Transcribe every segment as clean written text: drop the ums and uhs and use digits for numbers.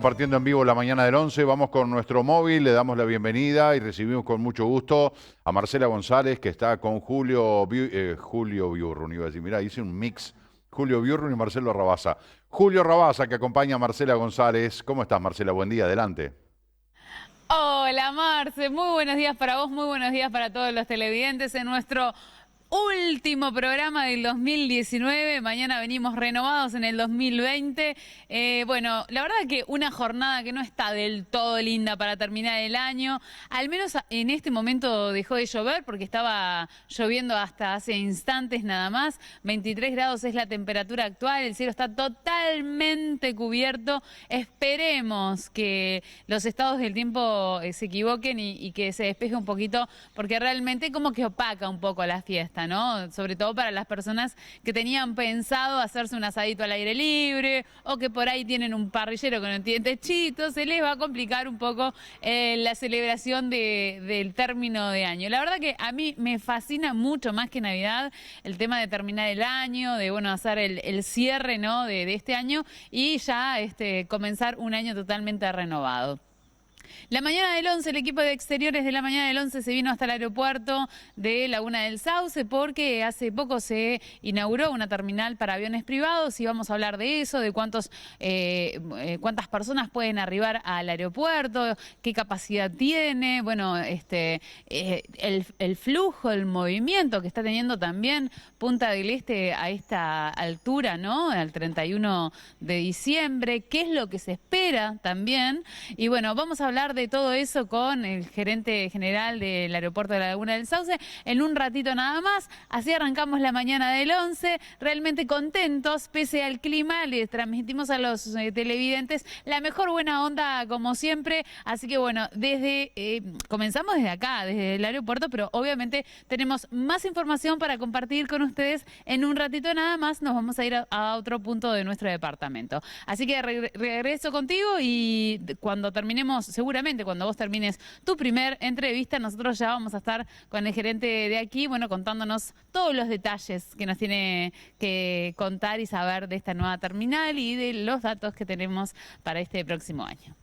Partiendo en vivo la mañana del 11, vamos con nuestro móvil, le damos la bienvenida y recibimos con mucho gusto a Marcela González, que está con Julio Biurrun. Iba a decir, mirá, hice un mix, Julio Biurrun y Marcelo Rabasa. Julio Rabasa, que acompaña a Marcela González. ¿Cómo estás, Marcela? Buen día, adelante. Hola Marce, muy buenos días para vos, muy buenos días para todos los televidentes en nuestro último programa del 2019. Mañana venimos renovados en el 2020. Bueno, la verdad que una jornada que no está del todo linda para terminar el año. Al menos en este momento dejó de llover porque estaba lloviendo hasta hace instantes nada más. 23 grados es la temperatura actual, el cielo está totalmente cubierto. Esperemos que los estados del tiempo se equivoquen y que se despeje un poquito, porque realmente como que opaca un poco la fiesta, ¿no? Sobre todo para las personas que tenían pensado hacerse un asadito al aire libre o que por ahí tienen un parrillero que no tiene techito, se les va a complicar un poco la celebración del término de año. La verdad que a mí me fascina mucho más que Navidad el tema de terminar el año, de bueno, hacer el cierre, ¿no? de este año y ya comenzar un año totalmente renovado. La mañana del 11, el equipo de exteriores de la mañana del 11 se vino hasta el aeropuerto de Laguna del Sauce porque hace poco se inauguró una terminal para aviones privados y vamos a hablar de eso, de cuántas personas pueden arribar al aeropuerto, qué capacidad tiene, bueno, el flujo, el movimiento que está teniendo también Punta del Este a esta altura, ¿no? Al 31 de diciembre, qué es lo que se espera también. Y bueno, vamos a hablar de todo eso con el gerente general del aeropuerto de la Laguna del Sauce en un ratito nada más. Así arrancamos la mañana del 11, realmente contentos, pese al clima, les transmitimos a los televidentes la mejor buena onda como siempre. Así que bueno, comenzamos desde acá, desde el aeropuerto, pero obviamente tenemos más información para compartir con ustedes en un ratito nada más. Nos vamos a ir a otro punto de nuestro departamento. Así que regreso contigo y cuando terminemos, seguramente cuando vos termines tu primer entrevista, nosotros ya vamos a estar con el gerente de aquí, bueno, contándonos todos los detalles que nos tiene que contar y saber de esta nueva terminal y de los datos que tenemos para este próximo año.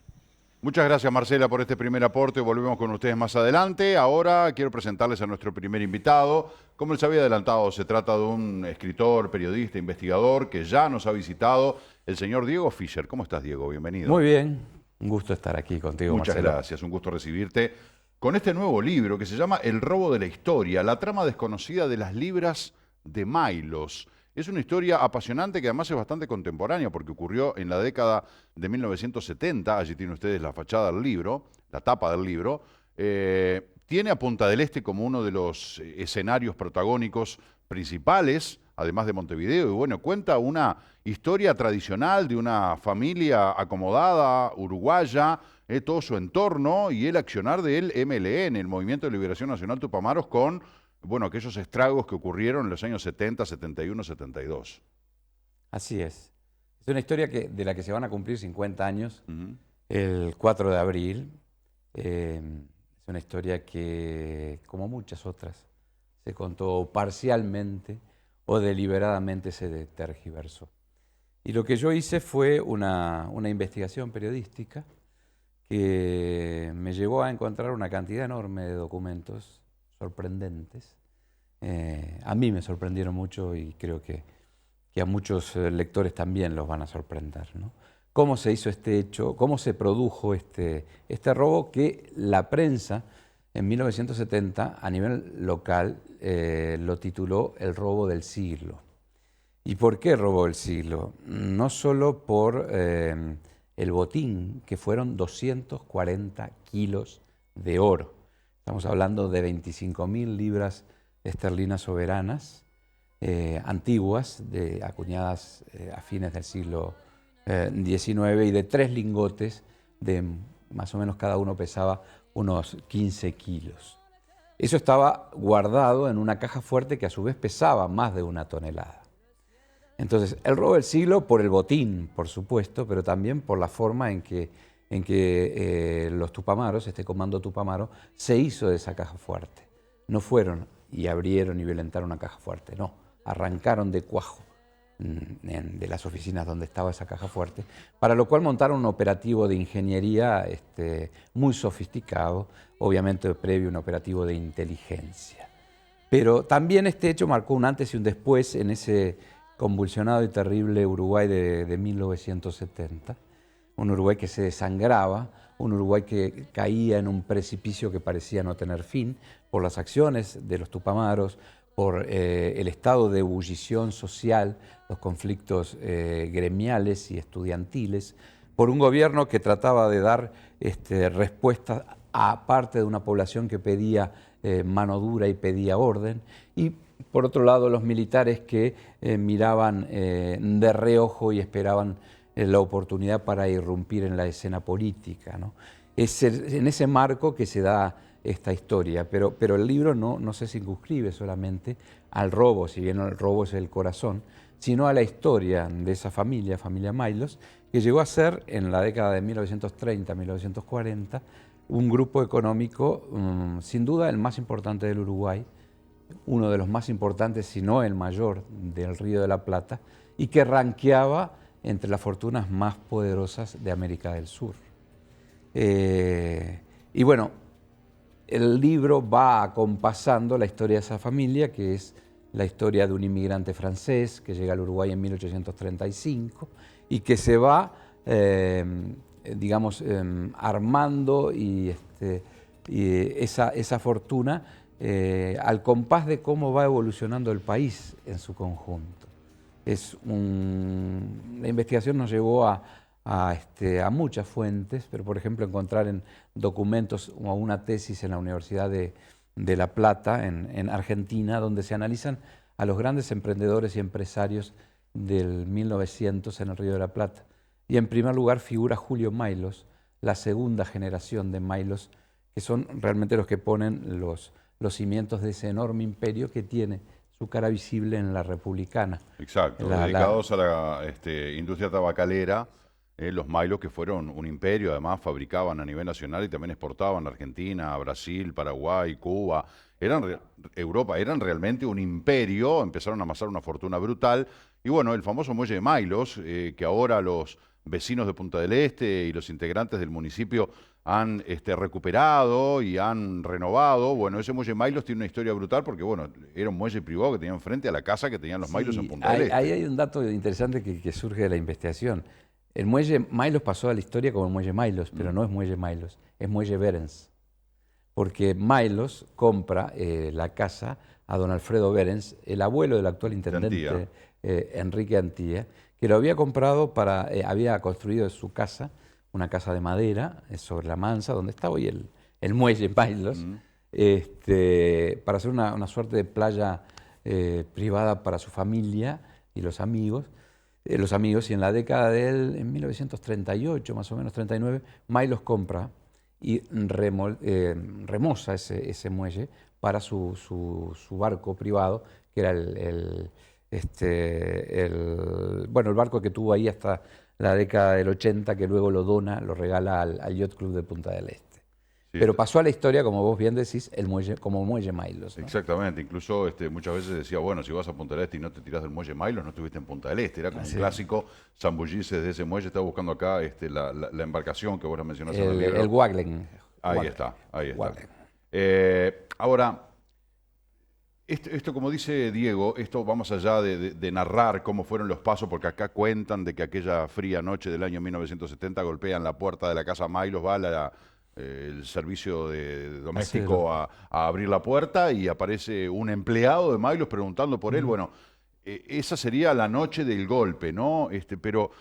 Muchas gracias, Marcela, por este primer aporte. Volvemos con ustedes más adelante. Ahora quiero presentarles a nuestro primer invitado. Como les había adelantado, se trata de un escritor, periodista, investigador que ya nos ha visitado, el señor Diego Fischer. ¿Cómo estás, Diego? Bienvenido. Muy bien, un gusto estar aquí contigo, Muchas Marcelo. gracias, un gusto recibirte. Con este nuevo libro que se llama El robo de la historia, la trama desconocida de las libras de Maylos. Es una historia apasionante que además es bastante contemporánea porque ocurrió en la década de 1970. Allí tienen ustedes la fachada del libro, la tapa del libro. Tiene a Punta del Este como uno de los escenarios protagónicos principales, además de Montevideo. Y bueno, cuenta una historia tradicional de una familia acomodada, uruguaya, todo su entorno y el accionar del MLN, el Movimiento de Liberación Nacional Tupamaros, con bueno, aquellos estragos que ocurrieron en los años 70, 71, 72. Así es. Es una historia de la que se van a cumplir 50 años el 4 de abril. Es una historia que, como muchas otras, se contó parcialmente o deliberadamente se tergiversó. Y lo que yo hice fue una investigación periodística que me llevó a encontrar una cantidad enorme de documentos sorprendentes. A mí me sorprendieron mucho y creo que a muchos lectores también los van a sorprender, ¿no? Cómo se hizo este hecho, cómo se produjo este robo que la prensa en 1970 a nivel local lo tituló el robo del siglo. ¿Y por qué robo del siglo? No solo por el botín, que fueron 240 kilos de oro. Estamos hablando de 25.000 libras esterlinas soberanas, antiguas, acuñadas a fines del siglo XIX, y de 3 lingotes, de más o menos cada uno pesaba unos 15 kilos. Eso estaba guardado en una caja fuerte que a su vez pesaba más de 1 tonelada. Entonces, el robo del siglo por el botín, por supuesto, pero también por la forma en que los Tupamaros, este comando Tupamaro, se hizo de esa caja fuerte. No fueron y abrieron y violentaron una caja fuerte, no, arrancaron de cuajo de las oficinas donde estaba esa caja fuerte, para lo cual montaron un operativo de ingeniería muy sofisticado, obviamente previo a un operativo de inteligencia. Pero también este hecho marcó un antes y un después en ese convulsionado y terrible Uruguay de 1970, un Uruguay que se desangraba, un Uruguay que caía en un precipicio que parecía no tener fin por las acciones de los tupamaros, por el estado de ebullición social, los conflictos gremiales y estudiantiles, por un gobierno que trataba de dar respuestas a parte de una población que pedía mano dura y pedía orden, y por otro lado los militares que miraban de reojo y esperaban la oportunidad para irrumpir en la escena política, ¿no? Es en ese marco que se da esta historia, pero el libro no se circunscribe solamente al robo, si bien el robo es el corazón, sino a la historia de esa familia Maylos, que llegó a ser en la década de 1930-1940 un grupo económico, sin duda el más importante del Uruguay, uno de los más importantes, si no el mayor, del Río de la Plata, y que ranqueaba entre las fortunas más poderosas de América del Sur. Y bueno, el libro va acompasando la historia de esa familia, que es la historia de un inmigrante francés que llega al Uruguay en 1835 y que se va, digamos, armando y esa fortuna al compás de cómo va evolucionando el país en su conjunto. La investigación nos llevó a muchas fuentes, pero por ejemplo encontrar en documentos o una tesis en la Universidad de La Plata, en Argentina, donde se analizan a los grandes emprendedores y empresarios del 1900 en el Río de la Plata. Y en primer lugar figura Julio Maylos, la segunda generación de Maylos, que son realmente los que ponen los cimientos de ese enorme imperio que tiene su cara visible en la Republicana. Exacto, dedicados a la industria tabacalera. Los Maylos, que fueron un imperio, además fabricaban a nivel nacional y también exportaban a Argentina, a Brasil, Paraguay, Cuba, Europa, eran realmente un imperio, empezaron a amasar una fortuna brutal. Y bueno, el famoso muelle de Maylos, que ahora los vecinos de Punta del Este y los integrantes del municipio han recuperado y han renovado. Bueno, ese muelle Maylos tiene una historia brutal porque, bueno, era un muelle privado que tenían frente a la casa que tenían los Maylos en Punta del Este. Ahí hay un dato interesante que surge de la investigación. El muelle Maylos pasó a la historia como el muelle Maylos, pero no es muelle Maylos, es muelle Behrens. Porque Maylos compra la casa a don Alfredo Behrens, el abuelo del actual intendente Enrique Antía, que lo había comprado había construido su casa, una casa de madera sobre la Mansa, donde está hoy el muelle Maylos, para hacer una suerte de playa privada para su familia y los amigos, y en la década en 1938, más o menos 39, Maylos compra y remoza ese muelle para su barco privado, que era el barco que tuvo ahí hasta la década del 80, que luego lo regala al Yacht Club de Punta del Este. Sí, pero pasó a la historia, como vos bien decís, como muelle Maylos, ¿no? Exactamente, incluso muchas veces decía, bueno, si vas a Punta del Este y no te tirás del muelle Maylos, no estuviste en Punta del Este, era como un clásico zambullirse desde ese muelle. Estaba buscando acá la embarcación que vos la mencionaste en el libro. El Waglen. Ahí está. Ahora, esto, como dice Diego, esto va más allá de narrar cómo fueron los pasos, porque acá cuentan de que aquella fría noche del año 1970 golpean la puerta de la casa Maylos, va el servicio doméstico a abrir la puerta y aparece un empleado de Maylos preguntando por él. Bueno, esa sería la noche del golpe, ¿no? Pero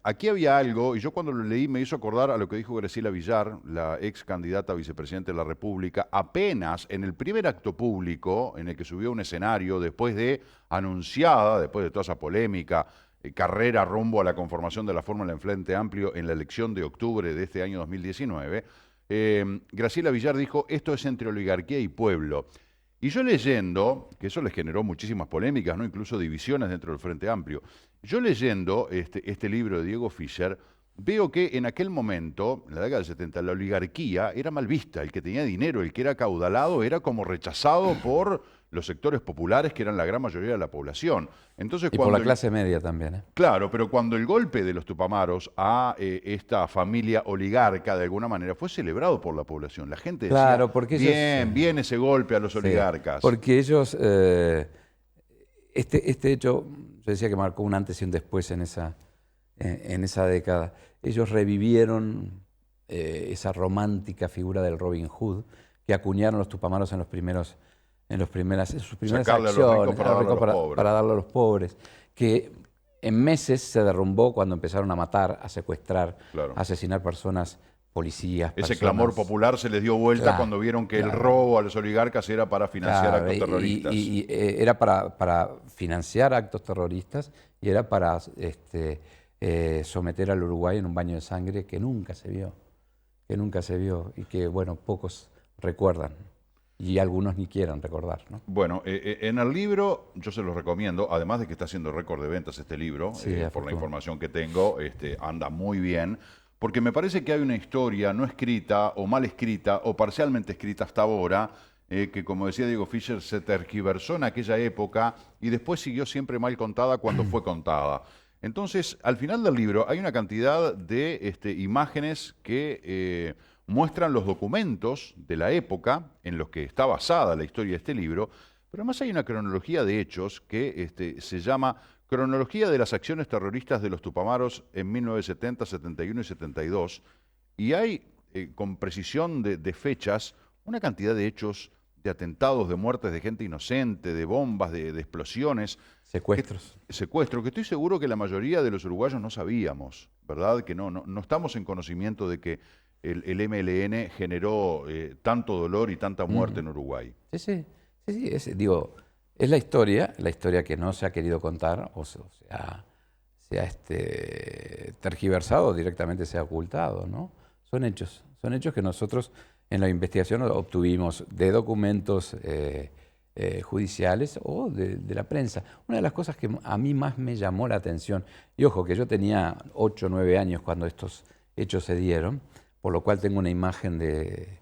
aquí había algo, y yo cuando lo leí me hizo acordar a lo que dijo Graciela Villar, la ex candidata a vicepresidente de la República, apenas en el primer acto público en el que subió a un escenario, después de toda esa polémica, carrera rumbo a la conformación de la fórmula en Frente Amplio en la elección de octubre de este año 2019, Graciela Villar dijo, esto es entre oligarquía y pueblo. Y yo leyendo, que eso les generó muchísimas polémicas, ¿no? Incluso divisiones dentro del Frente Amplio, yo leyendo este libro de Diego Fischer, veo que en aquel momento, en la década del 70, la oligarquía era mal vista. El que tenía dinero, el que era acaudalado, era como rechazado por los sectores populares, que eran la gran mayoría de la población. Entonces, Y por la clase media también, ¿eh? Claro, pero cuando el golpe de los Tupamaros a esta familia oligarca, de alguna manera, fue celebrado por la población. La gente decía, Claro, porque ellos, bien ese golpe a los sí, oligarcas. porque ellos, este hecho, yo decía que marcó un antes y un después en esa década. Ellos revivieron esa romántica figura del Robin Hood que acuñaron los Tupamaros en sus primeras Sacarle a los ricos acciones, para darle a los pobres. para darle a los pobres, que en meses se derrumbó cuando empezaron a matar, a secuestrar, Claro. a asesinar personas, policías, Ese personas. clamor popular se les dio vuelta Claro, cuando vieron que el claro. robo a los oligarcas era para financiar Claro, actos terroristas. era para financiar actos terroristas y era para someter al Uruguay en un baño de sangre que nunca se vio y que, bueno, pocos recuerdan y algunos ni quieran recordar, ¿no? Bueno, en el libro, yo se los recomiendo, además de que está haciendo récord de ventas este libro, Sí, por la información que tengo, anda muy bien, porque me parece que hay una historia no escrita o mal escrita o parcialmente escrita hasta ahora, que como decía Diego Fischer, se tergiversó en aquella época y después siguió siempre mal contada cuando fue contada. Entonces, al final del libro hay una cantidad de imágenes que muestran los documentos de la época en los que está basada la historia de este libro, pero además hay una cronología de hechos que se llama Cronología de las acciones terroristas de los Tupamaros en 1970, 71 y 72, y hay, con precisión de fechas, una cantidad de hechos, de atentados, de muertes de gente inocente, de bombas, de explosiones. Secuestros. Secuestro, que estoy seguro que la mayoría de los uruguayos no sabíamos, ¿verdad? Que no estamos en conocimiento de que el MLN generó tanto dolor y tanta muerte en Uruguay. Sí, digo, es la historia que no se ha querido contar o se ha tergiversado, directamente se ha ocultado, ¿no? Son hechos que nosotros en la investigación obtuvimos de documentos judiciales o de la prensa. Una de las cosas que a mí más me llamó la atención, y ojo que yo tenía 8 o 9 años cuando estos hechos se dieron, por lo cual tengo una imagen de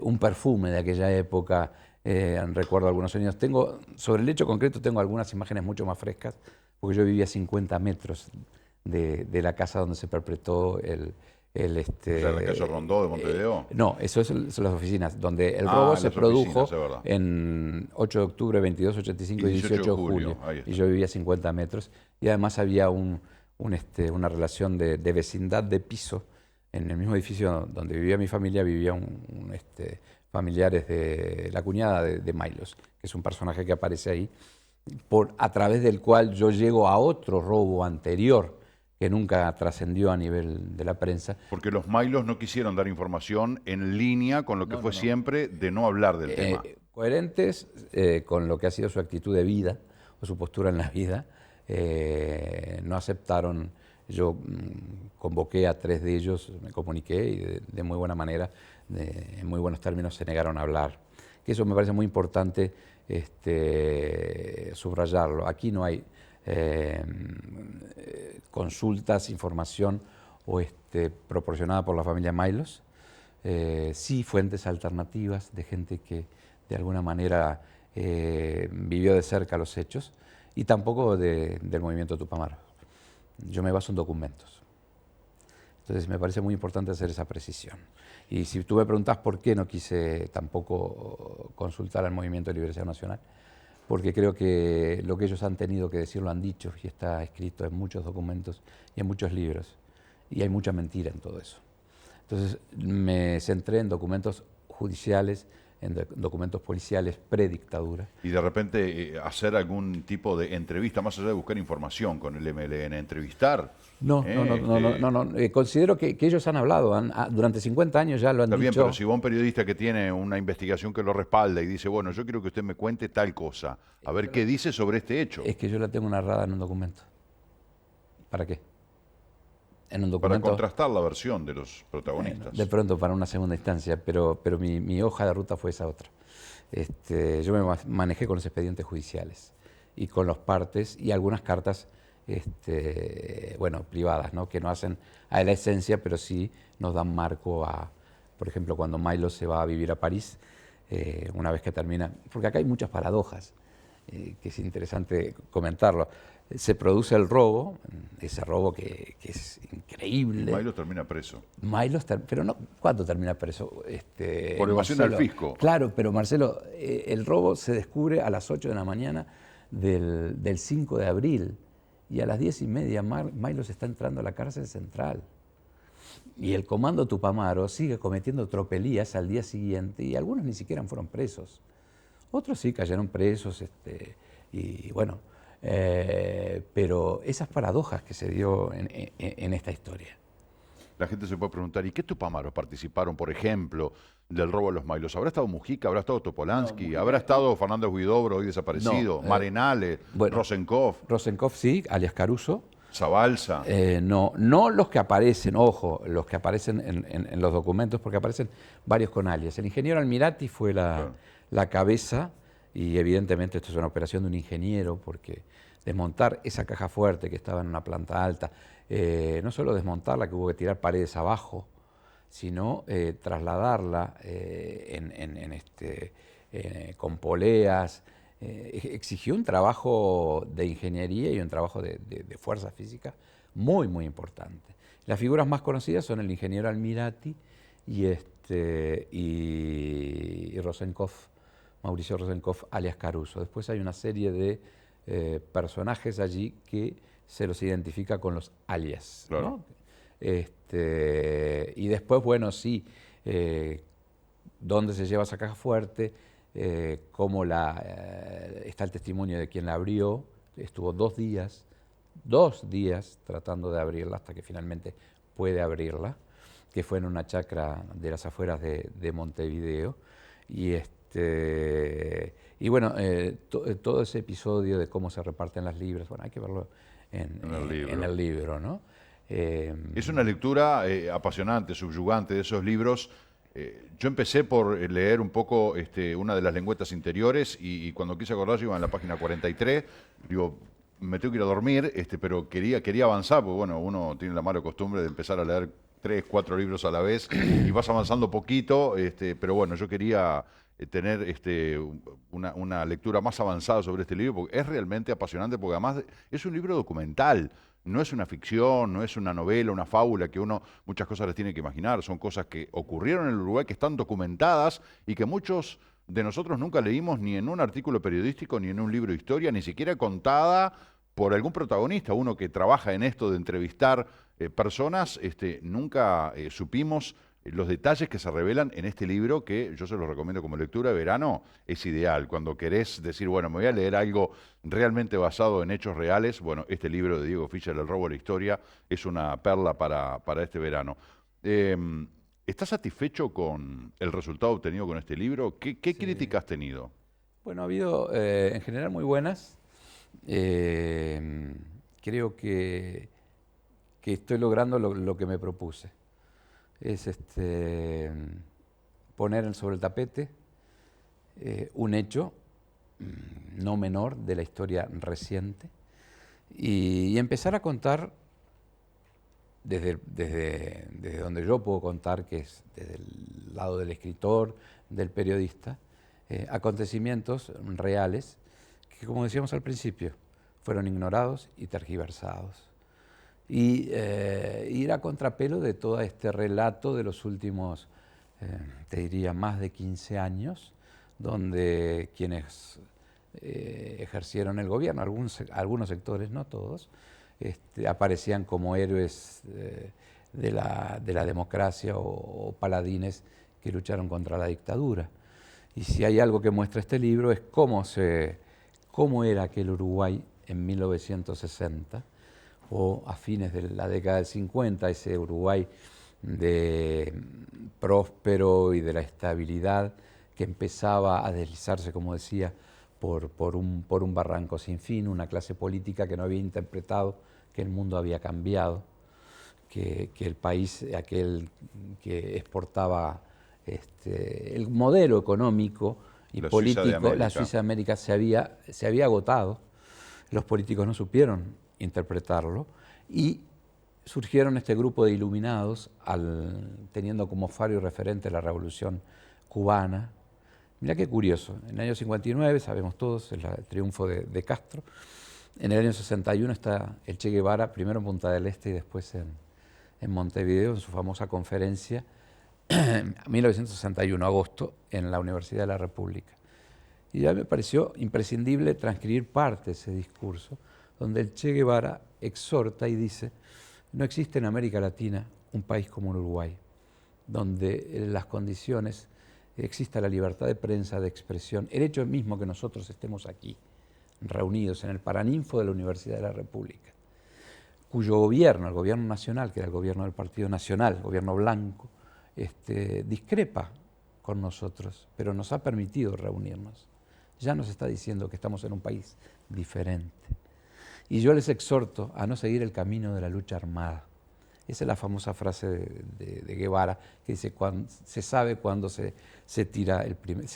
un perfume de aquella época, recuerdo algunos sonidos. Sobre el hecho concreto tengo algunas imágenes mucho más frescas, porque yo vivía a 50 metros de la casa donde se perpetró el ¿En la calle Rondó de Montevideo? No, eso son las oficinas, donde el robo se produjo en 8 de octubre, 22, 85 y 18 de julio. Y yo vivía a 50 metros. Y además había una relación de vecindad de piso. En el mismo edificio donde vivía mi familia, vivían familiares de la cuñada de Mailos, que es un personaje que aparece ahí, a través del cual yo llego a otro robo anterior, que nunca trascendió a nivel de la prensa. Porque los Mailos no quisieron dar información en línea con lo que fue siempre de no hablar del tema. Coherentes con lo que ha sido su actitud de vida o su postura en la vida, no aceptaron. Yo convoqué a 3 de ellos, me comuniqué y de muy buena manera, en muy buenos términos, se negaron a hablar. Que eso me parece muy importante subrayarlo. Aquí no hay consultas, información proporcionada por la familia Mailos, sí fuentes alternativas de gente que de alguna manera vivió de cerca los hechos, y tampoco del movimiento Tupamaros. Yo me baso en documentos. Entonces me parece muy importante hacer esa precisión. Y si tú me preguntás por qué no quise tampoco consultar al Movimiento de Liberación Nacional, porque creo que lo que ellos han tenido que decir lo han dicho y está escrito en muchos documentos y en muchos libros. Y hay mucha mentira en todo eso. Entonces me centré en documentos judiciales, en documentos policiales predictadura. Y de repente hacer algún tipo de entrevista, más allá de buscar información con el MLN, entrevistar. No. Considero que ellos han hablado, durante 50 años ya lo han dicho. Está bien, pero si va un periodista que tiene una investigación que lo respalda y dice, bueno, yo quiero que usted me cuente tal cosa, a ver qué dice sobre este hecho. Es que yo la tengo narrada en un documento. ¿Para qué? En un documento, para contrastar la versión de los protagonistas. De pronto para una segunda instancia, pero mi hoja de ruta fue esa otra. Yo me manejé con los expedientes judiciales y con los partes y algunas cartas privadas, ¿no? Que no hacen a la esencia, pero sí nos dan marco a, por ejemplo, cuando Milo se va a vivir a París, una vez que termina, porque acá hay muchas paradojas, que es interesante comentarlo. Se produce el robo, ese robo que es increíble. Milo termina preso. Pero no, ¿cuándo termina preso? Por evasión al fisco. Claro, pero Marcelo, el robo se descubre a las 8 de la mañana del 5 de abril y a las 10:30 Milo se está entrando a la cárcel central. Y el comando Tupamaro sigue cometiendo tropelías al día siguiente y algunos ni siquiera fueron presos. Otros sí cayeron presos y bueno, pero esas paradojas que se dio en esta historia. La gente se puede preguntar, ¿y qué Tupamaros participaron, por ejemplo, del robo de los Milos? ¿Habrá estado Mujica? ¿Habrá estado Topolansky? No, ¿Habrá estado Fernández Huidobro, hoy desaparecido? No, Marenale, bueno, Rosenkopf, sí, alias Caruso. Zabalza. No los que aparecen, ojo, los que aparecen en los documentos, porque aparecen varios con alias. El ingeniero Almirati fue la cabeza, y evidentemente esto es una operación de un ingeniero, porque desmontar esa caja fuerte que estaba en una planta alta, no solo desmontarla, que hubo que tirar paredes abajo, sino trasladarla con poleas, exigió un trabajo de ingeniería y un trabajo de fuerza física muy, muy importante. Las figuras más conocidas son el ingeniero Almirati y Rosenkopf, Mauricio Rosenkopf, alias Caruso. Después hay una serie de personajes allí que se los identifica con los alias, claro, ¿no? Y después, bueno, sí, dónde se lleva esa caja fuerte, cómo está el testimonio de quien la abrió. Estuvo 2 días tratando de abrirla hasta que finalmente puede abrirla, que fue en una chacra de las afueras de Montevideo. Y bueno, todo ese episodio de cómo se reparten las libras, bueno, hay que verlo en el libro, ¿no? Es una lectura apasionante, subyugante de esos libros. Yo empecé por leer un poco una de las lengüetas interiores y cuando quise acordar, yo iba en la página 43, digo, me tengo que ir a dormir, pero quería avanzar, porque bueno, uno tiene la mala costumbre de empezar a leer 3, 4 libros a la vez y vas avanzando poquito, pero bueno, yo quería tener una lectura más avanzada sobre este libro, porque es realmente apasionante, porque además es un libro documental. No es una ficción, no es una novela, una fábula que uno muchas cosas las tiene que imaginar. Son cosas que ocurrieron en el Uruguay, que están documentadas y que muchos de nosotros nunca leímos ni en un artículo periodístico, ni en un libro de historia, ni siquiera contada por algún protagonista. Uno que trabaja en esto de entrevistar personas, nunca supimos los detalles que se revelan en este libro, que yo se los recomiendo como lectura de verano. Es ideal. Cuando querés decir, bueno, me voy a leer algo realmente basado en hechos reales, bueno, este libro de Diego Fischer, El robo de la historia, es una perla para este verano. ¿Estás satisfecho con el resultado obtenido con este libro? ¿Qué Sí. crítica has tenido? Bueno, ha habido en general muy buenas. Creo que estoy logrando lo que me propuse. Es poner sobre el tapete un hecho no menor de la historia reciente y empezar a contar desde donde yo puedo contar, que es desde el lado del escritor, del periodista, acontecimientos reales que, como decíamos al principio, fueron ignorados y tergiversados. Y ir a contrapelo de todo este relato de los últimos, te diría, más de 15 años, donde quienes ejercieron el gobierno, algunos sectores, no todos, aparecían como héroes de la democracia o paladines que lucharon contra la dictadura. Y si hay algo que muestra este libro es cómo era aquel Uruguay en 1960, o a fines de la década del 50, ese Uruguay próspero y de la estabilidad que empezaba a deslizarse, como decía, por un barranco sin fin, una clase política que no había interpretado que el mundo había cambiado, que el país, aquel que exportaba el modelo económico y político, la Suiza de América, se había agotado. Los políticos no supieron interpretarlo y surgieron este grupo de iluminados teniendo como faro y referente la Revolución Cubana, Mirá qué curioso, en el año 59, sabemos todos, el triunfo de Castro. En el año 61 está el Che Guevara, primero en Punta del Este y después en Montevideo, en su famosa conferencia, 1961, agosto, en la Universidad de la República. Y ya me pareció imprescindible transcribir parte de ese discurso, donde el Che Guevara exhorta y dice: no existe en América Latina un país como Uruguay, donde las condiciones exista la libertad de prensa, de expresión, el hecho mismo que nosotros estemos aquí, reunidos en el Paraninfo de la Universidad de la República, cuyo gobierno, el gobierno nacional, que era el gobierno del Partido Nacional, el gobierno blanco, discrepa con nosotros, pero nos ha permitido reunirnos. Ya nos está diciendo que estamos en un país diferente. Y yo les exhorto a no seguir el camino de la lucha armada. Esa es la famosa frase de Guevara, que dice: se sabe cuándo se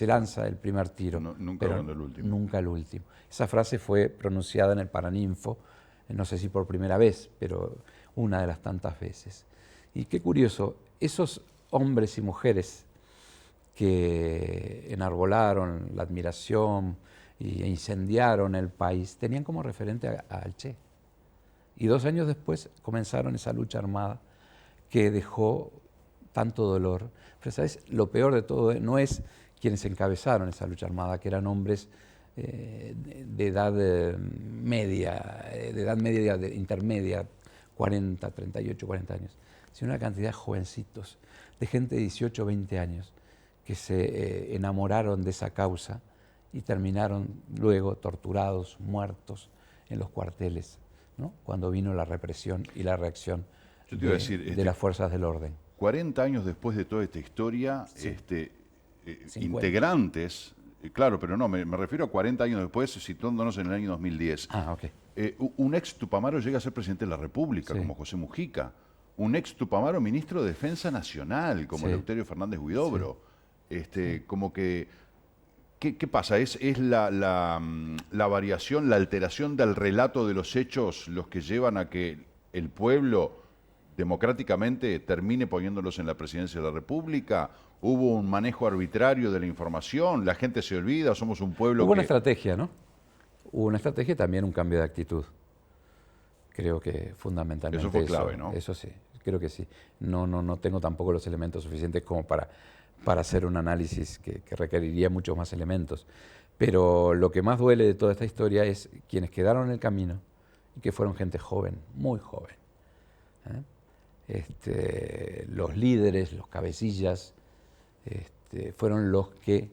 lanza el primer tiro, Nunca cuando el último. Nunca el último. Esa frase fue pronunciada en el Paraninfo, no sé si por primera vez, pero una de las tantas veces. Y qué curioso, esos hombres y mujeres que enarbolaron la admiración e incendiaron el país, tenían como referente al Che. Y 2 años después comenzaron esa lucha armada que dejó tanto dolor. Pero ¿sabes? Lo peor de todo no es quienes encabezaron esa lucha armada, que eran hombres de edad media, intermedia, 40, 38, 40 años, sino una cantidad de jovencitos, de gente de 18, 20 años, que se enamoraron de esa causa y terminaron luego torturados, muertos en los cuarteles, ¿no? Cuando vino la represión y la reacción de las fuerzas del orden. 40 años después de toda esta historia, sí. Integrantes, claro, pero no, me refiero a 40 años después, situándonos en el año 2010. Ah, ok. Un ex Tupamaro llega a ser presidente de la República, sí, como José Mujica. Un ex Tupamaro ministro de Defensa Nacional, como sí, Eleuterio Fernández Huidobro. Sí. Como que... ¿Qué pasa? ¿Es la variación, la alteración del relato de los hechos los que llevan a que el pueblo democráticamente termine poniéndolos en la presidencia de la República? ¿Hubo un manejo arbitrario de la información? ¿La gente se olvida? ¿Somos un pueblo Hubo una estrategia, ¿no? Hubo una estrategia y también un cambio de actitud. Creo que fundamentalmente eso fue clave, ¿no? Eso sí, creo que sí. No tengo tampoco los elementos suficientes como para hacer un análisis que requeriría muchos más elementos. Pero lo que más duele de toda esta historia es quienes quedaron en el camino y que fueron gente joven, muy joven. Los líderes, los cabecillas, fueron los que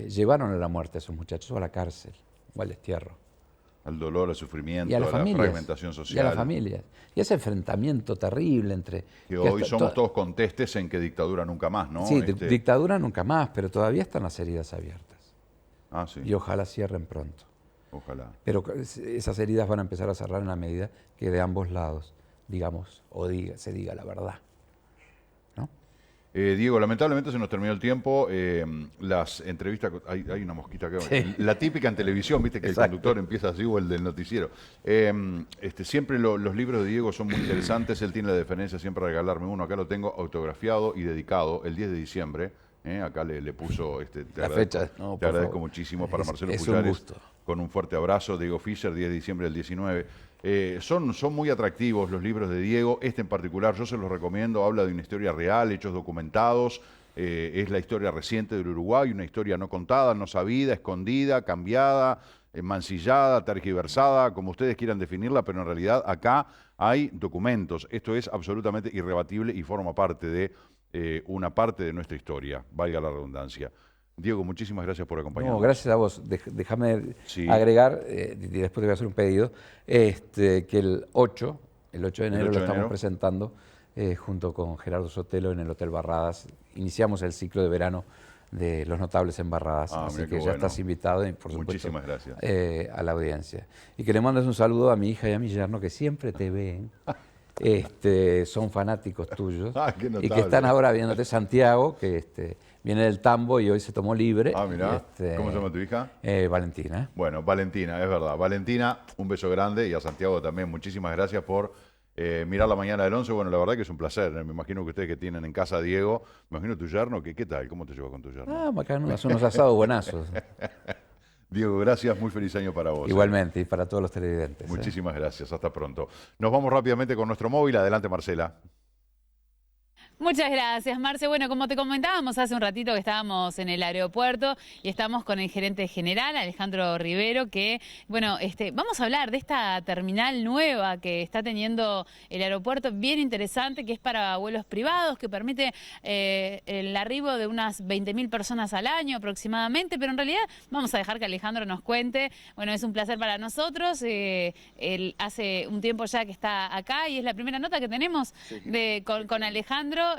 llevaron a la muerte a esos muchachos, o a la cárcel, o al destierro. Al dolor, al sufrimiento, y a la familias, fragmentación social. Y a las familias. Y ese enfrentamiento terrible entre... Que hoy somos todos contestes en que dictadura nunca más, ¿no? Sí, dictadura nunca más, pero todavía están las heridas abiertas. Ah, sí. Y ojalá cierren pronto. Ojalá. Pero esas heridas van a empezar a cerrar en la medida que de ambos lados, digamos, se diga la verdad. ¿No? Diego, lamentablemente se nos terminó el tiempo. Las entrevistas, hay una mosquita que... Sí. La típica en televisión, viste que exacto, el conductor empieza así, o el del noticiero. Siempre los libros de Diego son muy interesantes. Él tiene la deferencia siempre a regalarme uno. Acá lo tengo autografiado y dedicado el 10 de diciembre. Acá le puso la fecha. No, te agradezco muchísimo para Marcelo Pullares. Un gusto. Con un fuerte abrazo. Diego Fischer, 10 de diciembre del 19. Son muy atractivos los libros de Diego. Este en particular yo se los recomiendo. Habla de una historia real, hechos documentados. Es la historia reciente del Uruguay, una historia no contada, no sabida, escondida, cambiada, mancillada, tergiversada, como ustedes quieran definirla, pero en realidad acá hay documentos. Esto es absolutamente irrebatible y forma parte de una parte de nuestra historia, valga la redundancia. Diego, muchísimas gracias por acompañarnos. No, gracias a vos. Déjame agregar, y después te voy a hacer un pedido, que el 8 de enero lo estamos presentando junto con Gerardo Sotelo en el Hotel Barradas. Iniciamos el ciclo de verano de Los Notables en Barradas, así que ya estás invitado y por supuesto muchísimas gracias. A la audiencia. Y que le mandes un saludo a mi hija y a mi yerno que siempre te ven. Son fanáticos tuyos y que están ahora viéndote. Santiago, que viene del Tambo y hoy se tomó libre. Ah, mirá. ¿Cómo se llama tu hija? Valentina. Bueno, Valentina, es verdad. Valentina, un beso grande y a Santiago también. Muchísimas gracias por mirar la mañana del 11. Bueno, la verdad que es un placer. Me imagino que ustedes que tienen en casa a Diego, me imagino tu yerno, ¿qué tal? ¿Cómo te llevas con tu yerno? Ah, bacán, son unos asados buenazos. Diego, gracias, muy feliz año para vos. Igualmente, y para todos los televidentes. Muchísimas gracias, hasta pronto. Nos vamos rápidamente con nuestro móvil. Adelante, Marcela. Muchas gracias, Marce. Bueno, como te comentábamos hace un ratito que estábamos en el aeropuerto y estamos con el gerente general, Alejandro Rivero, que, bueno, vamos a hablar de esta terminal nueva que está teniendo el aeropuerto, bien interesante, que es para vuelos privados, que permite el arribo de unas 20.000 personas al año aproximadamente, pero en realidad vamos a dejar que Alejandro nos cuente. Bueno, es un placer para nosotros. Él hace un tiempo ya que está acá y es la primera nota que tenemos con Alejandro.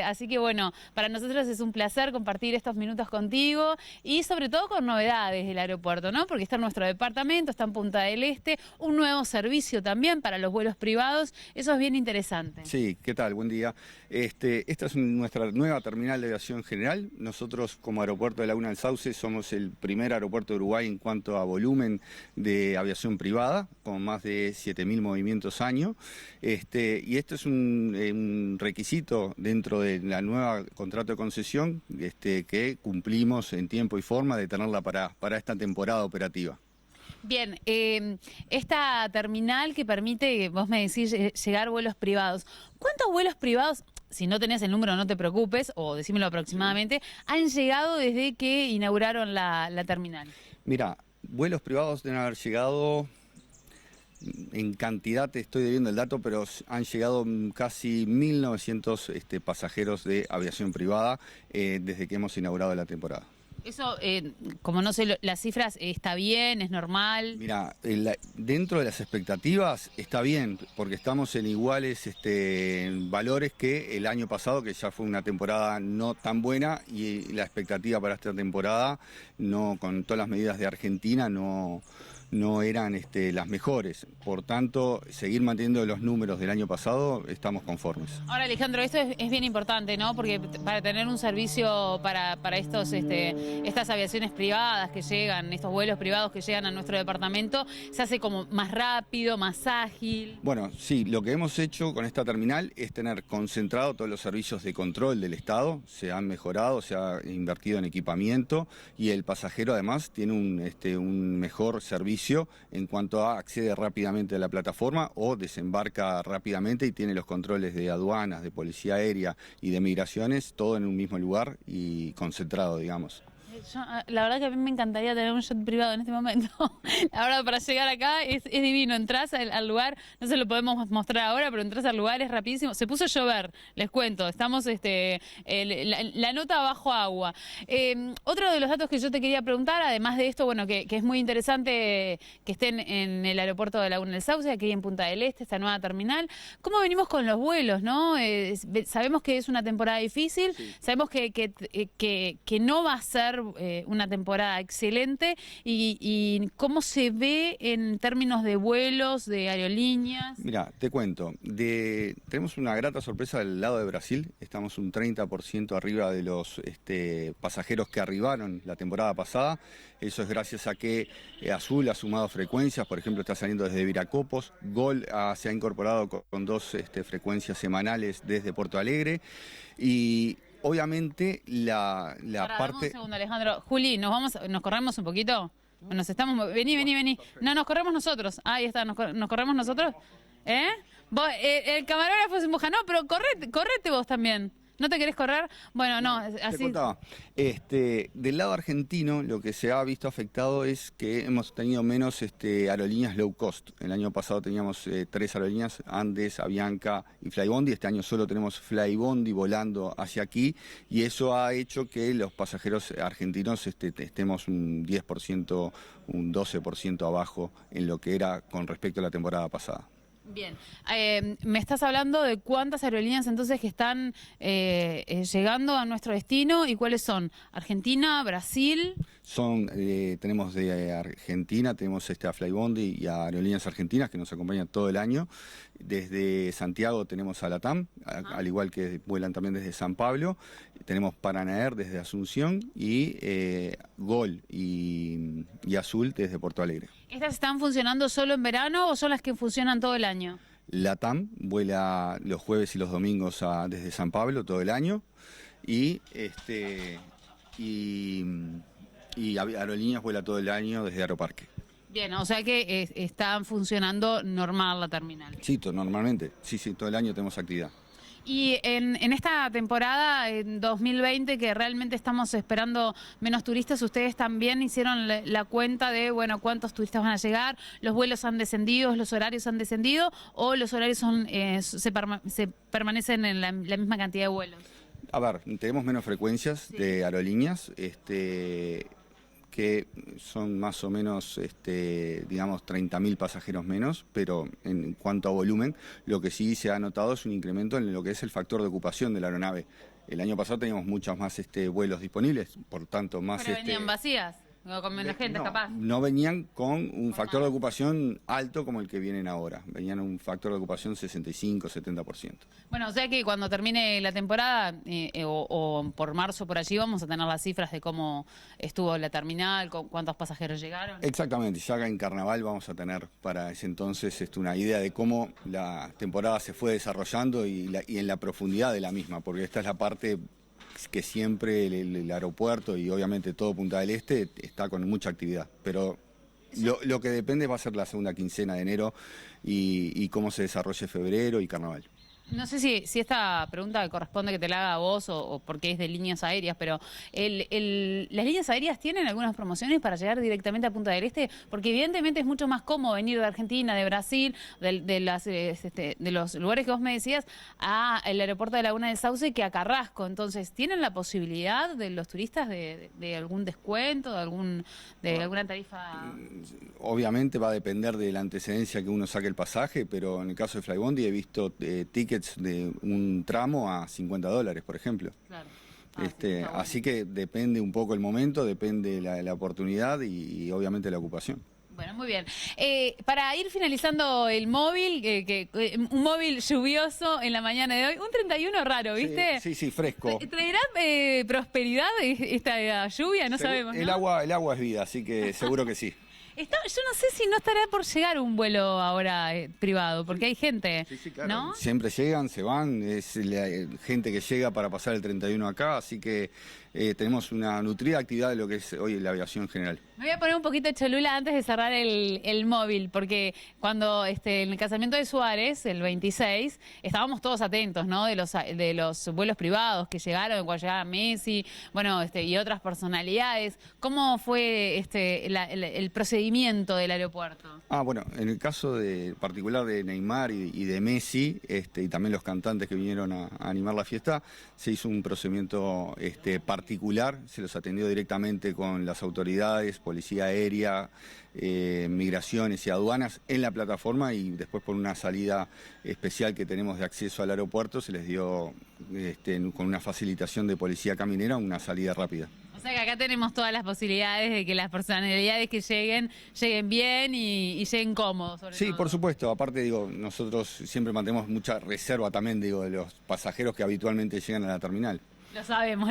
Así que bueno, para nosotros es un placer compartir estos minutos contigo y sobre todo con novedades del aeropuerto, ¿no? Porque está en nuestro departamento, está en Punta del Este, un nuevo servicio también para los vuelos privados, eso es bien interesante. Sí, ¿qué tal? Buen día. Esta es nuestra nueva terminal de aviación general. Nosotros como Aeropuerto de Laguna del Sauce somos el primer aeropuerto de Uruguay en cuanto a volumen de aviación privada, con más de 7.000 movimientos año. Y esto es un requisito dentro de la nueva contrato de concesión que cumplimos en tiempo y forma de tenerla para esta temporada operativa. Bien, esta terminal que permite, vos me decís, llegar vuelos privados. ¿Cuántos vuelos privados, si no tenés el número no te preocupes, o decímelo aproximadamente, han llegado desde que inauguraron la terminal? Mira, vuelos privados deben haber llegado... En cantidad te estoy debiendo el dato, pero han llegado casi 1.900 pasajeros de aviación privada desde que hemos inaugurado la temporada. Eso, como no sé las cifras, ¿está bien? ¿Es normal? Mira, dentro de las expectativas está bien, porque estamos en iguales valores que el año pasado, que ya fue una temporada no tan buena, y la expectativa para esta temporada, no, con todas las medidas de Argentina, no eran las mejores. Por tanto, seguir manteniendo los números del año pasado, estamos conformes. Ahora, Alejandro, esto es bien importante, ¿no? Porque para tener un servicio para estas aviaciones privadas que llegan, estos vuelos privados que llegan a nuestro departamento, se hace como más rápido, más ágil. Bueno, sí, lo que hemos hecho con esta terminal es tener concentrado todos los servicios de control del Estado, se han mejorado, se ha invertido en equipamiento y el pasajero además tiene un mejor servicio en cuanto a accede rápidamente a la plataforma o desembarca rápidamente y tiene los controles de aduanas, de policía aérea y de migraciones, todo en un mismo lugar y concentrado, digamos. La verdad que a mí me encantaría tener un jet privado en este momento. La verdad, para llegar acá es divino. Entrás al lugar, no se lo podemos mostrar ahora, pero entras al lugar, es rapidísimo. Se puso a llover, les cuento. Estamos la nota bajo agua. Otro de los datos que yo te quería preguntar, además de esto, bueno, que es muy interesante que estén en el aeropuerto de Laguna del Sauce, aquí en Punta del Este, esta nueva terminal. ¿Cómo venimos con los vuelos, no? Sabemos que es una temporada difícil, sí. Sabemos que no va a ser una temporada excelente y cómo se ve en términos de vuelos, de aerolíneas. Mira, te cuento, tenemos una grata sorpresa del lado de Brasil, estamos un 30% arriba de los pasajeros que arribaron la temporada pasada, eso es gracias a que Azul ha sumado frecuencias, por ejemplo está saliendo desde Viracopos, Gol se ha incorporado con 2 frecuencias semanales desde Porto Alegre y... Obviamente Pará, parte... Dame un segundo, Alejandro. Juli, ¿nos corremos un poquito? Nos estamos... Vení. No, nos corremos nosotros. Ahí está, nos corremos nosotros. ¿Eh? El camarógrafo se moja. No, pero correte vos también. ¿No te querés correr? Bueno, no, así... Te contaba. Del lado argentino, lo que se ha visto afectado es que hemos tenido menos aerolíneas low cost. El año pasado teníamos 3 aerolíneas, Andes, Avianca y Flybondi. Este año solo tenemos Flybondi volando hacia aquí y eso ha hecho que los pasajeros argentinos estemos un 10%, un 12% abajo en lo que era con respecto a la temporada pasada. Bien, me estás hablando de cuántas aerolíneas entonces que están llegando a nuestro destino y cuáles son. Argentina, Brasil. Tenemos de Argentina, tenemos a Flybondi y a Aerolíneas Argentinas que nos acompañan todo el año. Desde Santiago tenemos a LATAM, al igual que vuelan también desde San Pablo. Tenemos Paranair desde Asunción y Gol y Azul desde Porto Alegre. ¿Estas están funcionando solo en verano o son las que funcionan todo el año? LATAM vuela los jueves y los domingos desde San Pablo todo el año y Aerolíneas vuela todo el año desde Aeroparque. Bien, o sea que está funcionando normal la terminal. Sí, normalmente. Sí, todo el año tenemos actividad. Y en esta temporada, en 2020, que realmente estamos esperando menos turistas, ustedes también hicieron la cuenta de, bueno, cuántos turistas van a llegar, los vuelos han descendido, los horarios han descendido, o los horarios se permanecen en la misma cantidad de vuelos. A ver, tenemos menos frecuencias de aerolíneas, que son más o menos, digamos, 30.000 pasajeros menos, pero en cuanto a volumen, lo que sí se ha notado es un incremento en lo que es el factor de ocupación de la aeronave. El año pasado teníamos muchos más vuelos disponibles, por tanto más... Pero venían vacías, o con menos gente, capaz. No venían con un factor de ocupación alto como el que vienen ahora, venían un factor de ocupación 65-70%. Bueno, o sea que cuando termine la temporada, o por marzo por allí, vamos a tener las cifras de cómo estuvo la terminal, cuántos pasajeros llegaron. Exactamente, ya en Carnaval vamos a tener para ese entonces una idea de cómo la temporada se fue desarrollando y en la profundidad de la misma, porque esta es la parte que siempre el aeropuerto y obviamente todo Punta del Este está con mucha actividad, pero lo que depende va a ser la segunda quincena de enero y cómo se desarrolle febrero y Carnaval. No sé si esta pregunta corresponde que te la haga a vos o porque es de líneas aéreas, pero ¿las líneas aéreas tienen algunas promociones para llegar directamente a Punta del Este? Porque evidentemente es mucho más cómodo venir de Argentina, de Brasil, de los lugares que vos me decías, al aeropuerto de Laguna del Sauce que a Carrasco. Entonces, ¿tienen la posibilidad de los turistas de algún descuento, de alguna tarifa? Obviamente va a depender de la antecedencia que uno saque el pasaje, pero en el caso de Flybondi he visto tickets de un tramo a $50, por ejemplo. Claro. Así que depende un poco el momento, depende la oportunidad y obviamente la ocupación. Bueno, muy bien. Para ir finalizando el móvil, un móvil lluvioso en la mañana de hoy, un 31 raro, ¿viste? Sí, fresco. ¿Traerá prosperidad esta lluvia? No sabemos, ¿no? El agua es vida, así que seguro que sí. Yo no sé si no estará por llegar un vuelo ahora privado, porque hay gente, sí, claro. ¿no? Siempre llegan, se van, es gente que llega para pasar el 31 acá, así que tenemos una nutrida actividad de lo que es hoy la aviación general. Me voy a poner un poquito cholula antes de cerrar el móvil, porque cuando en el casamiento de Suárez, el 26, estábamos todos atentos, ¿no? De los vuelos privados que llegaron, cuando llegaba Messi, bueno, y otras personalidades. ¿Cómo fue el procedimiento del aeropuerto? Bueno, en el caso particular de Neymar y de Messi, y también los cantantes que vinieron a animar la fiesta, se hizo un procedimiento particular, se los atendió directamente con las autoridades, policía aérea, migraciones y aduanas en la plataforma y después por una salida especial que tenemos de acceso al aeropuerto se les dio con una facilitación de policía caminera una salida rápida. O sea que acá tenemos todas las posibilidades de que las personalidades que lleguen bien y lleguen cómodos. Sí, todo. Por supuesto. Aparte, nosotros siempre mantenemos mucha reserva también, de los pasajeros que habitualmente llegan a la terminal. Lo sabemos.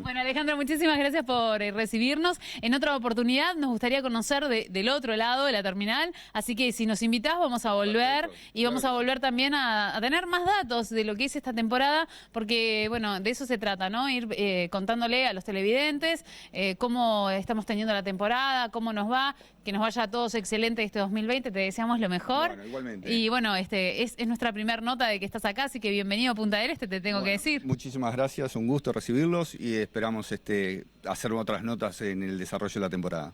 Bueno, Alejandro, muchísimas gracias por recibirnos. En otra oportunidad nos gustaría conocer del otro lado de la terminal, así que si nos invitás vamos a volver. Perfecto. Y vamos a volver también a tener más datos de lo que es esta temporada, porque bueno, de eso se trata, ¿no? Ir contándole a los televidentes cómo estamos teniendo la temporada, cómo nos va, que nos vaya a todos excelente este 2020, te deseamos lo mejor. Bueno, igualmente. Y bueno, es nuestra primera nota de que estás acá, así que bienvenido a Punta del Este, te tengo que decir. Muchísimas gracias, un gusto recibirlos y esperamos hacer otras notas en el desarrollo de la temporada.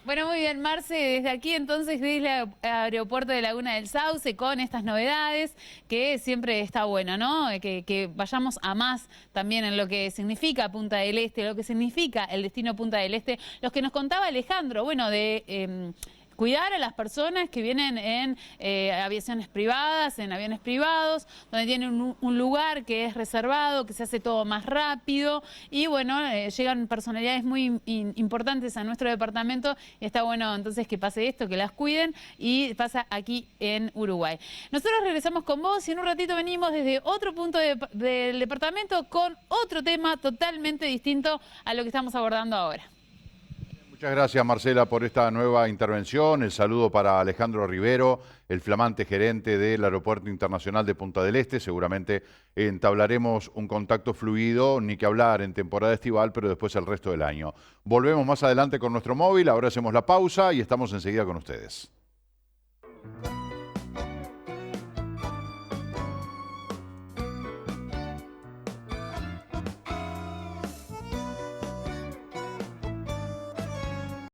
Bueno, muy bien, Marce, desde aquí entonces, desde el aeropuerto de Laguna del Sauce, con estas novedades, que siempre está bueno, ¿no? Que vayamos a más también en lo que significa Punta del Este, lo que significa el destino Punta del Este, los que nos contaba Alejandro, bueno, de cuidar a las personas que vienen en aviaciones privadas, en aviones privados, donde tienen un lugar que es reservado, que se hace todo más rápido y bueno, llegan personalidades muy importantes a nuestro departamento y está bueno entonces que pase esto, que las cuiden y pasa aquí en Uruguay. Nosotros regresamos con vos y en un ratito venimos desde otro punto del departamento con otro tema totalmente distinto a lo que estamos abordando ahora. Muchas gracias, Marcela, por esta nueva intervención. El saludo para Alejandro Rivero, el flamante gerente del Aeropuerto Internacional de Punta del Este. Seguramente entablaremos un contacto fluido, ni que hablar en temporada estival, pero después el resto del año. Volvemos más adelante con nuestro móvil, ahora hacemos la pausa y estamos enseguida con ustedes.